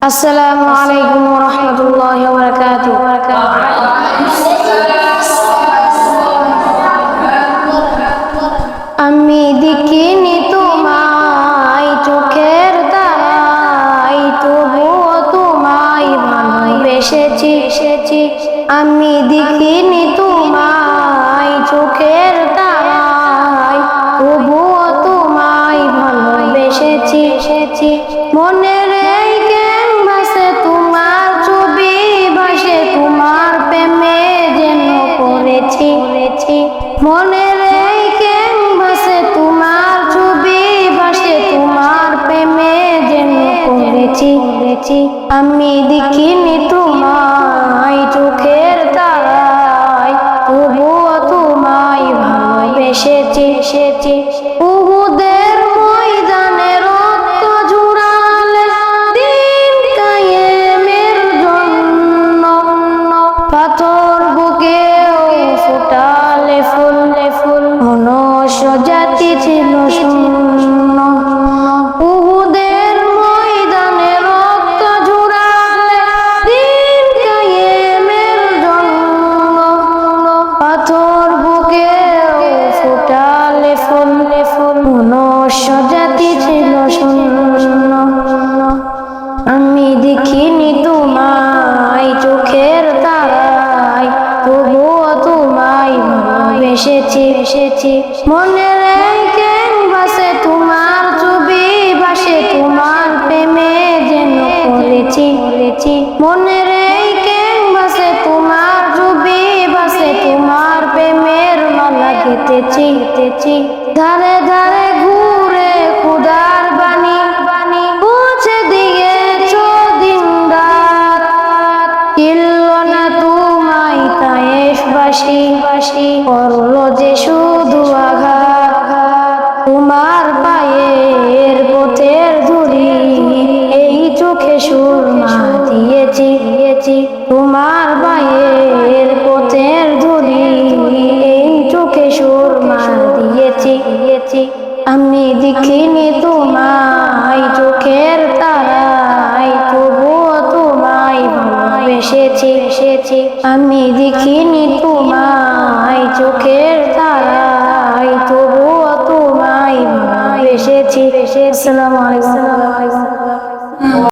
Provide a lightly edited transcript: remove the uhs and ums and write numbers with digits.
আসসালামু আলাইকুম ওয়া রাহমাতুল্লাহি ওয়া বারাকাতুহু। আমি দেখিনি তোমায় চোখের তারায়, তবুও তোমায় ভালোবেসেছি। আমি দেখিনি তোমায় চোখের তারায়, তবুও তোমায় ভালোবেসেছি। মনের এই ক্যানভাসে তোমার ছবি ভাসে, তোমার প্রেমে যেন পড়েছি। মনের এই ক্যানভাসে তোমার ছবি ভাসে, তোমার প্রেমে যেন পড়েছি। আমি দেখিনি তোমায় চোখের তারায়, তবুও তোমায় ভালোবেসেছি। উহুদের ময়দানে রক্ত ঝরালে দিন কায়েমের জন্য, পাথর বুকেও ফোটালে ফুল, মনুষ্য জাতি ছিল শূন্য। উহুদের ময়দানে রক্ত ঝরালে দিন কায়েমের জন্য, পাথর বুকেও ফোটালে ফুল, মনুষ্য জাতি ছিল শূন্য। আমি দেখিনি তোমায় চোখের তারায়, তবুও তোমায় ভালোবেসেছি। মনের এই ক্যানভাসে তোমার ছবি ভাসে, তোমার প্রেমে যেন পড়েছি। মনের এই ক্যানভাসে তোমার ছবি ভাসে, তোমার প্রেমের মালা গেঁথেছি। ধারে ধারে ঘুরে খুদার বাণী পৌঁছে দিয়েছ দিন রাত, কিল্ল না তোমায় তায়েশবাসী, করলো যে শুধু আঘাত। তোমার পায়ের পথের ধুলি এই চোখে সুরমা দিয়েছি। তোমার পায়ের পথের ধুলি এই চোখে সুরমা দিয়েছি। আমি দেখিনি তোমায় চোখের তারায়, তবুও তোমায় ভালোবেসেছি। আমি দেখিনি তোমায় চোখের তারায়, তবুও তোমায় ভালোবেসেছি। আসসালামু আলাইকুম।